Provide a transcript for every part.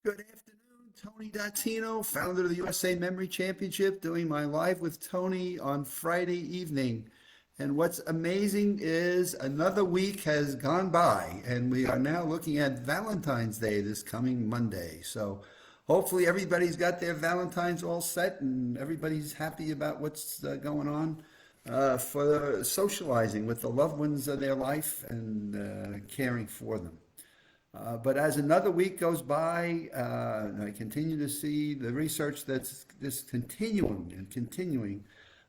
Good afternoon, Tony Datino, founder of the USA Memory Championship, doing my Live with Tony on Friday evening. And what's amazing is another week has gone by, and we are now looking at Valentine's Day this coming Monday. So hopefully everybody's got their Valentines all set and everybody's happy about what's going on for socializing with the loved ones of their life and caring for them. But as another week goes by, I continue to see the research that's just continuing and continuing.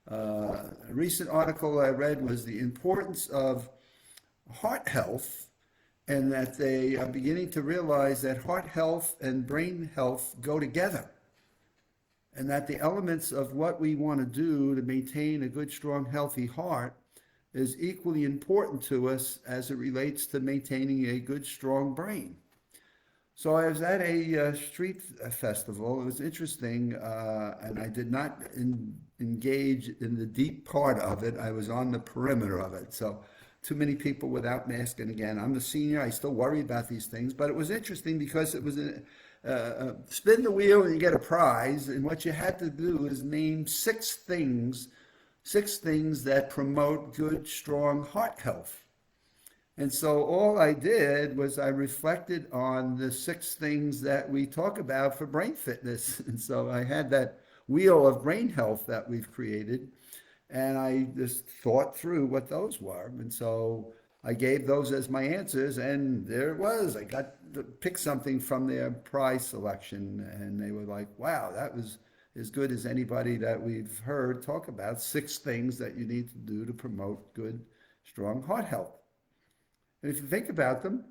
A recent article I read was the importance of heart health, and that they are beginning to realize that heart health and brain health go together, and that the elements of what we want to do to maintain a good, strong, healthy heart is equally important to us as it relates to maintaining a good, strong brain. So I was at a street festival. It was interesting, and I did not engage in the deep part of it. I was on the perimeter of it. So too many people without masks. And again, I'm the senior. I still worry about these things. But it was interesting because it was spin the wheel and you get a prize. And what you had to do is name six things that promote good, strong heart health. And so all I did was I reflected on the six things that we talk about for brain fitness. And so I had that wheel of brain health that we've created, and I just thought through what those were. And so I gave those as my answers, and there it was. I got to pick something from their prize selection, and they were like, wow, that was as good as anybody that we've heard talk about six things that you need to do to promote good, strong heart health. And if you think about them,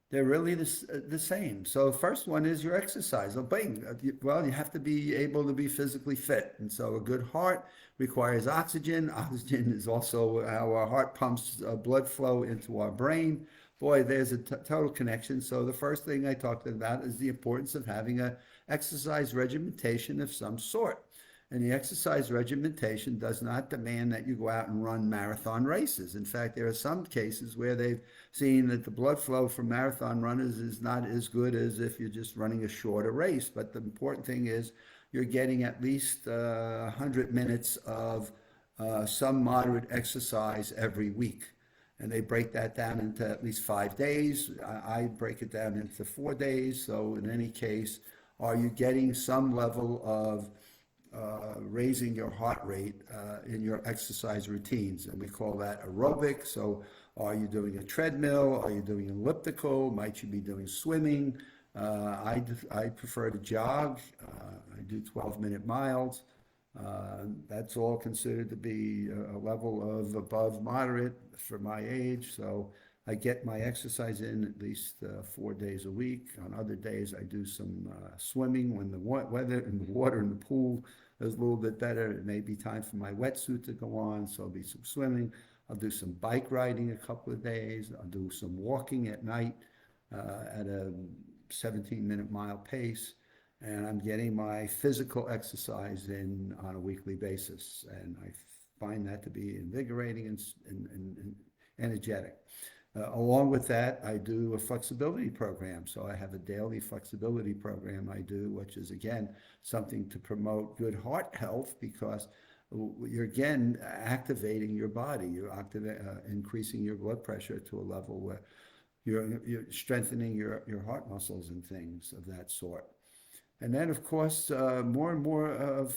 they're really the same. So the first one is your exercise. Well, you have to be able to be physically fit. And so a good heart requires oxygen. Oxygen is also how our heart pumps blood flow into our brain. Boy, there's a total connection. So the first thing I talked about is the importance of having a exercise regimentation of some sort. And the exercise regimentation does not demand that you go out and run marathon races. In fact, there are some cases where they've seen that the blood flow from marathon runners is not as good as if you're just running a shorter race. But the important thing is you're getting at least 100 minutes of some moderate exercise every week. And they break that down into at least 5 days. I break it down into 4 days. So in any case, are you getting some level of raising your heart rate in your exercise routines? And we call that aerobic. So are you doing a treadmill? Are you doing elliptical? Might you be doing swimming? I prefer to jog. I do 12-minute miles. That's all considered to be a level of above moderate for my age. So I get my exercise in at least 4 days a week. On other days, I do some swimming when the weather and the water in the pool is a little bit better. It may be time for my wetsuit to go on, so I'll be some swimming. I'll do some bike riding a couple of days. I'll do some walking at night at a 17-minute mile pace. And I'm getting my physical exercise in on a weekly basis. And I find that to be invigorating and energetic. Along with that, I do a flexibility program. So I have a daily flexibility program I do, which is, again, something to promote good heart health because you're, again, activating your body. You're increasing your blood pressure to a level where you're strengthening your heart muscles and things of that sort. And then, of course, more and more of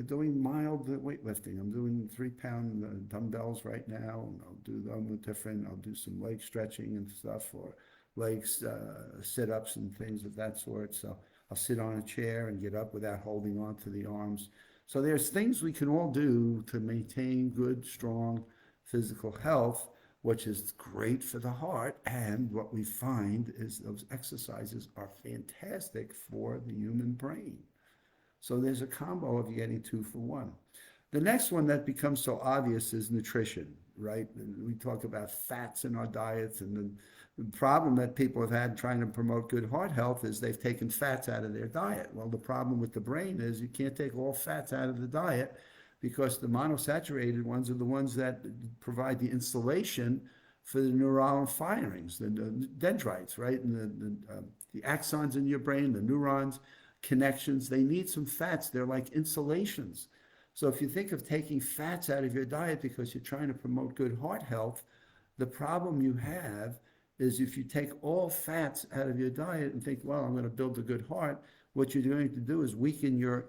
doing mild weightlifting. I'm doing 3-pound dumbbells right now. And I'll do them with different, I'll do some leg stretching and stuff, or legs sit-ups and things of that sort. So I'll sit on a chair and get up without holding on to the arms. So there's things we can all do to maintain good, strong physical health, which is great for the heart. And what we find is those exercises are fantastic for the human brain. So there's a combo of getting two for one. The next one that becomes so obvious is nutrition, right? We talk about fats in our diets, and the problem that people have had trying to promote good heart health is they've taken fats out of their diet. Well, the problem with the brain is you can't take all fats out of the diet because the monosaturated ones are the ones that provide the insulation for the neuronal firings, the dendrites, right? And the axons in your brain, the neurons, connections, they need some fats. They're like insulations. So if you think of taking fats out of your diet because you're trying to promote good heart health, the problem you have is if you take all fats out of your diet and think, well, I'm going to build a good heart, what you're going to do is weaken your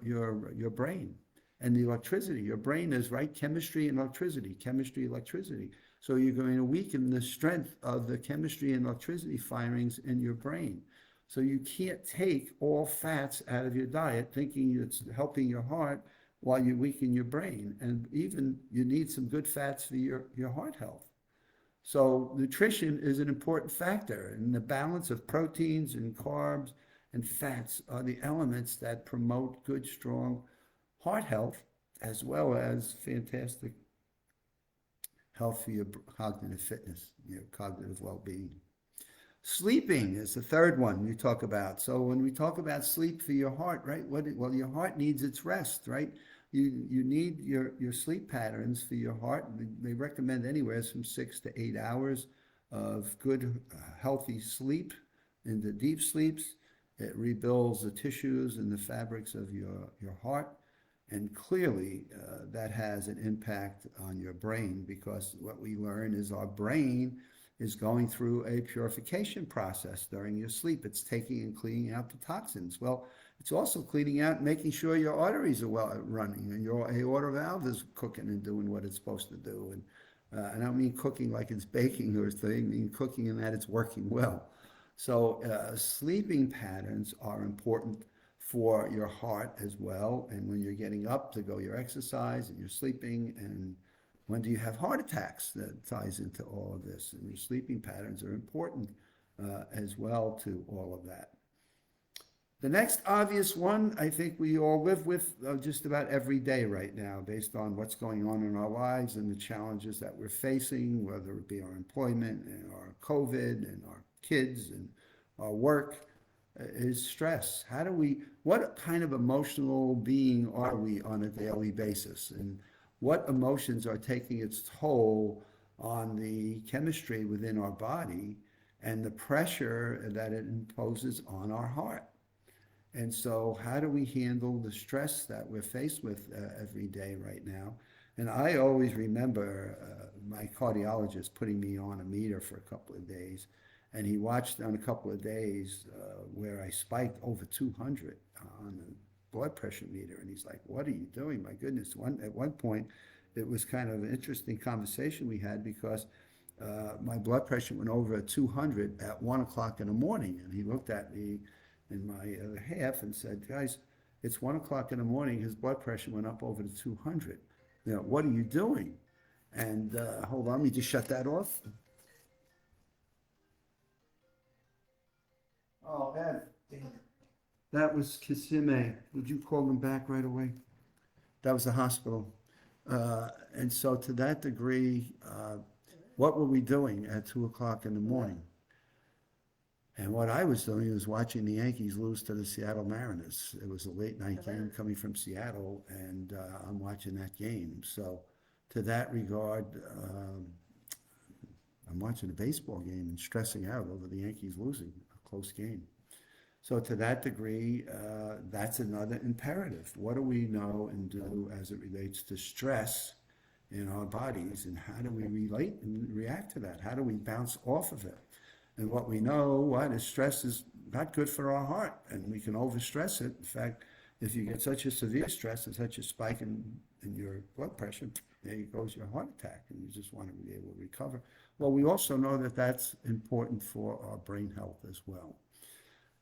brain and the electricity. Your brain is, right, chemistry and electricity, chemistry, electricity. So you're going to weaken the strength of the chemistry and electricity firings in your brain. So you can't take all fats out of your diet thinking it's helping your heart while you weaken your brain. And even you need some good fats for your heart health. So nutrition is an important factor, and the balance of proteins and carbs and fats are the elements that promote good, strong heart health, as well as fantastic health for your cognitive fitness, your cognitive well-being. Sleeping is the third one we talk about. So when we talk about sleep for your heart, right? Well, your heart needs its rest, right? You need your sleep patterns for your heart. They recommend anywhere from 6 to 8 hours of good, healthy sleep into deep sleeps. It rebuilds the tissues and the fabrics of your heart. And clearly, that has an impact on your brain, because what we learn is our brain is going through a purification process during your sleep. It's taking and cleaning out the toxins. Well, it's also cleaning out and making sure your arteries are well running and your aorta valve is cooking and doing what it's supposed to do. And I don't mean cooking like it's baking or thing, I mean cooking in that it's working well. So sleeping patterns are important for your heart as well. And when you're getting up to go your exercise and you're sleeping, and when do you have heart attacks, that ties into all of this. And your sleeping patterns are important as well to all of that. The next obvious one, I think we all live with just about every day right now, based on what's going on in our lives and the challenges that we're facing, whether it be our employment and our COVID and our kids and our work, is stress. What kind of emotional being are we on a daily basis? And what emotions are taking its toll on the chemistry within our body and the pressure that it imposes on our heart? And so how do we handle the stress that we're faced with every day right now? And I always remember my cardiologist putting me on a meter for a couple of days, and he watched on a couple of days where I spiked over 200 on the blood pressure meter, and he's like, "What are you doing? My goodness." At one point, it was kind of an interesting conversation we had, because my blood pressure went over 200 at 1 o'clock in the morning, and he looked at me in my other half and said, "Guys, it's 1 o'clock in the morning. His blood pressure went up over to 200. You know, what are you doing?" And hold on, let me just shut that off. Oh, Ed, that was Kisime. Would you call them back right away? That was the hospital. And so to that degree, what were we doing at 2 o'clock in the morning? And what I was doing was watching the Yankees lose to the Seattle Mariners. It was a late night game coming from Seattle, and I'm watching that game. So to that regard, I'm watching a baseball game and stressing out over the Yankees losing a close game. So to that degree, that's another imperative. What do we know and do as it relates to stress in our bodies, and how do we relate and react to that? How do we bounce off of it? And what we know, is stress is not good for our heart, and we can overstress it. In fact, if you get such a severe stress and such a spike in your blood pressure, there goes your heart attack, and you just want to be able to recover. Well, we also know that that's important for our brain health as well.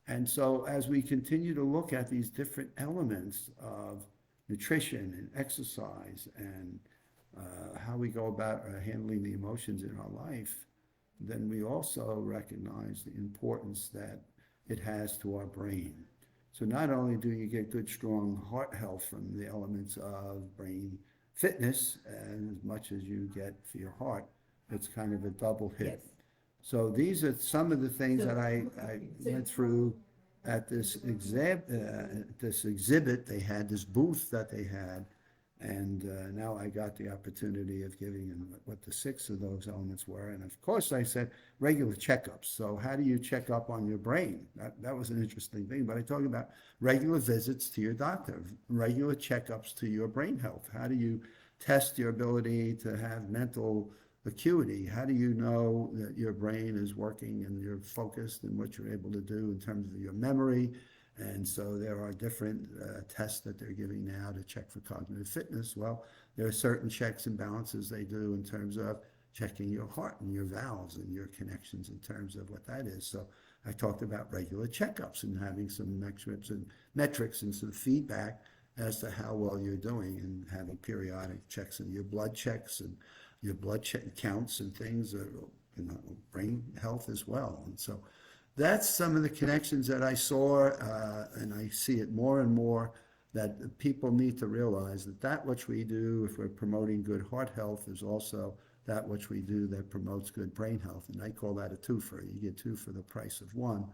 And so as we continue to look at these different elements of nutrition and exercise and how we go about handling the emotions in our life, then we also recognize the importance that it has to our brain. So not only do you get good, strong heart health from the elements of brain fitness, as much as you get for your heart, it's kind of a double hit. Yes. So these are some of the things that I went through at this exhibit. They had this booth that they had, And now I got the opportunity of giving him what the six of those elements were. And of course, I said regular checkups. So, how do you check up on your brain? That was an interesting thing. But I talk about regular visits to your doctor, regular checkups to your brain health. How do you test your ability to have mental acuity? How do you know that your brain is working and you're focused and what you're able to do in terms of your memory? And so there are different tests that they're giving now to check for cognitive fitness. Well, there are certain checks and balances they do in terms of checking your heart and your valves and your connections in terms of what that is. So I talked about regular checkups and having some metrics and some feedback as to how well you're doing, and having periodic checks and your blood checks and your blood check counts and things, brain health as well. And so that's some of the connections that I saw, and I see it more and more, that people need to realize that which we do, if we're promoting good heart health, is also that which we do that promotes good brain health. And I call that a twofer. You get two for the price of one.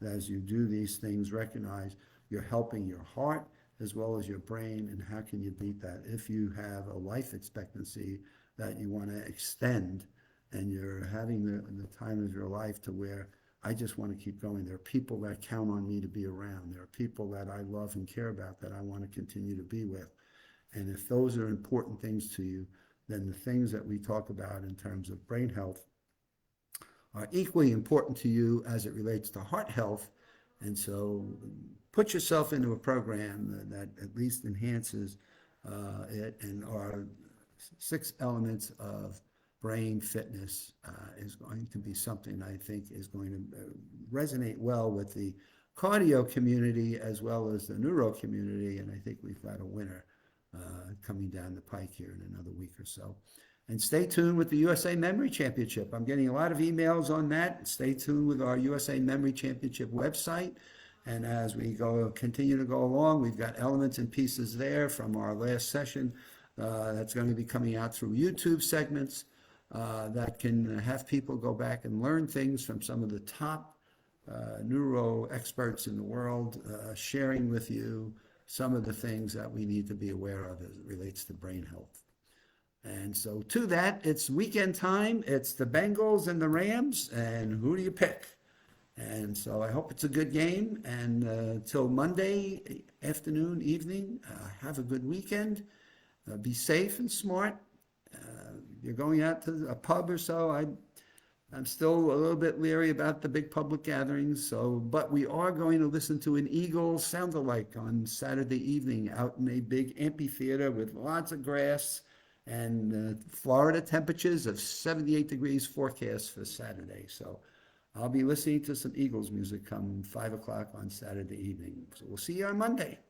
As you do these things, recognize you're helping your heart as well as your brain, and how can you beat that? If you have a life expectancy that you want to extend, and you're having the time of your life to where I just want to keep going. There are people that count on me to be around. There are people that I love and care about that I want to continue to be with. And if those are important things to you, then the things that we talk about in terms of brain health are equally important to you as it relates to heart health. And so put yourself into a program that at least enhances it. And our 6 elements of brain fitness is going to be something I think is going to resonate well with the cardio community as well as the neuro community. And I think we've got a winner coming down the pike here in another week or so. And stay tuned with the USA Memory Championship. I'm getting a lot of emails on that. Stay tuned with our USA Memory Championship website. And as we continue to go along, we've got elements and pieces there from our last session that's going to be coming out through YouTube segments that can have people go back and learn things from some of the top neuro experts in the world, sharing with you some of the things that we need to be aware of as it relates to brain health. And so to that, it's weekend time. It's the Bengals and the Rams, and who do you pick? And so I hope it's a good game. And till Monday afternoon, evening, have a good weekend. Be safe and smart. You're going out to a pub or so. I'm still a little bit leery about the big public gatherings. But we are going to listen to an Eagles sound-alike on Saturday evening out in a big amphitheater with lots of grass. And Florida temperatures of 78 degrees forecast for Saturday. So I'll be listening to some Eagles music come 5 o'clock on Saturday evening. So we'll see you on Monday.